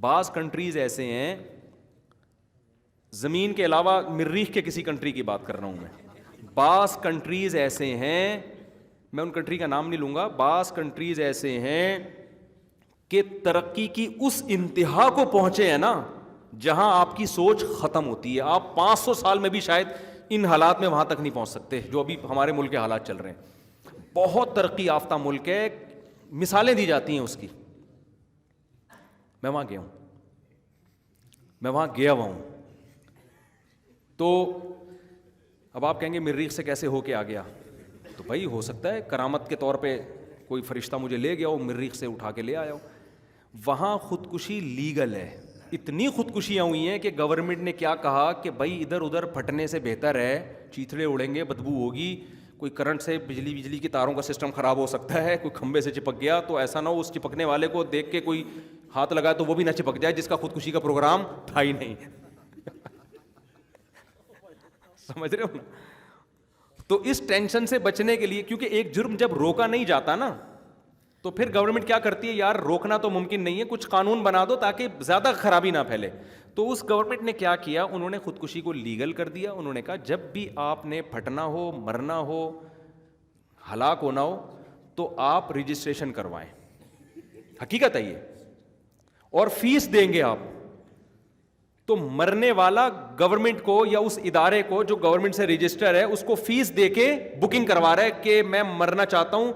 بعض کنٹریز ایسے ہیں, زمین کے علاوہ مریخ کے کسی کنٹری کی بات کر رہا ہوں میں, بعض کنٹریز ایسے ہیں, میں ان کنٹری کا نام نہیں لوں گا, بعض کنٹریز ایسے ہیں کہ ترقی کی اس انتہا کو پہنچے ہیں نا جہاں آپ کی سوچ ختم ہوتی ہے. آپ 500 سال میں بھی شاید ان حالات میں وہاں تک نہیں پہنچ سکتے جو ابھی ہمارے ملک کے حالات چل رہے ہیں. بہت ترقی یافتہ ملک ہے, مثالیں دی جاتی ہیں اس کی. میں وہاں گیا ہوا ہوں. تو اب آپ کہیں گے مریخ سے کیسے ہو کے آ گیا؟ تو بھائی ہو سکتا ہے کرامت کے طور پہ کوئی فرشتہ مجھے لے گیا ہو, مریخ سے اٹھا کے لے آیا ہو. وہاں خودکشی لیگل ہے. اتنی خودکشیاں ہوئی ہیں کہ گورنمنٹ نے کیا کہا کہ بھائی ادھر ادھر پھٹنے سے بہتر ہے, چیتھڑے اڑیں گے, بدبو ہوگی, کوئی کرنٹ سے بجلی کی تاروں کا سسٹم خراب ہو سکتا ہے, کوئی کھمبے سے چپک گیا تو ایسا نہ ہو اس چپکنے والے کو دیکھ کے کوئی ہاتھ لگائے تو وہ بھی نہ چپک جائے جس کا خودکشی کا پروگرام تھا ہی نہیں. سمجھ رہے ہو نا؟ تو اس ٹینشن سے بچنے کے لیے, کیونکہ ایک جرم جب روکا نہیں جاتا نا تو پھر گورنمنٹ کیا کرتی ہے, یار روکنا تو ممکن نہیں ہے, کچھ قانون بنا دو تاکہ زیادہ خرابی نہ پھیلے. تو اس گورنمنٹ نے کیا کیا, انہوں نے خودکشی کو لیگل کر دیا. انہوں نے کہا جب بھی آپ نے پھٹنا ہو, مرنا ہو, ہلاک ہونا ہو تو آپ رجسٹریشن کروائیں. حقیقت ہے یہ, اور فیس دیں گے آپ. تو مرنے والا گورنمنٹ کو یا اس ادارے کو جو گورنمنٹ سے رجسٹر ہے اس کو فیس دے کے بکنگ کروا رہا ہے کہ میں مرنا چاہتا ہوں,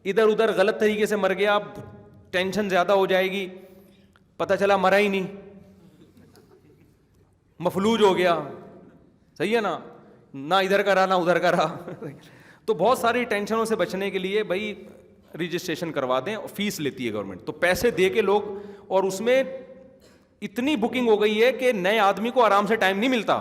ادھر ادھر غلط طریقے سے مر گیا, ٹینشن زیادہ ہو جائے گی, پتہ چلا مرا ہی نہیں, مفلوج ہو گیا, صحیح ہے نا, نہ ادھر کا رہا نہ ادھر کا رہا. تو بہت ساری ٹینشنوں سے بچنے کے لیے بھائی رجسٹریشن کروا دیں, فیس لیتی ہے گورنمنٹ. تو پیسے دے کے لوگ, اور اس میں اتنی بکنگ ہو گئی ہے کہ نئے آدمی کو آرام سے ٹائم نہیں ملتا.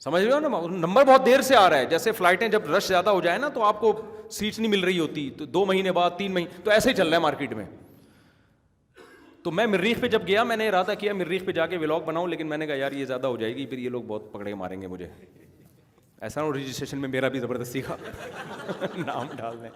سمجھ رہے ہو نا, نمبر بہت دیر سے آ رہا ہے. جیسے فلائٹیں جب رش زیادہ ہو جائے نا تو آپ کو سیٹس نہیں مل رہی ہوتی, تو 2 مہینے بعد 3 مہینے, تو ایسے ہی چل رہا ہے مارکیٹ میں. تو میں مریخ پہ جب گیا, میں نے ارادہ کیا مریخ پہ جا کے ولاگ بناؤں, لیکن میں نے کہا یار یہ زیادہ ہو جائے گی, پھر یہ لوگ بہت پکڑے ماریں گے مجھے. ایسا نہ رجسٹریشن میں میرا بھی زبردستی کا نام ڈال دیں.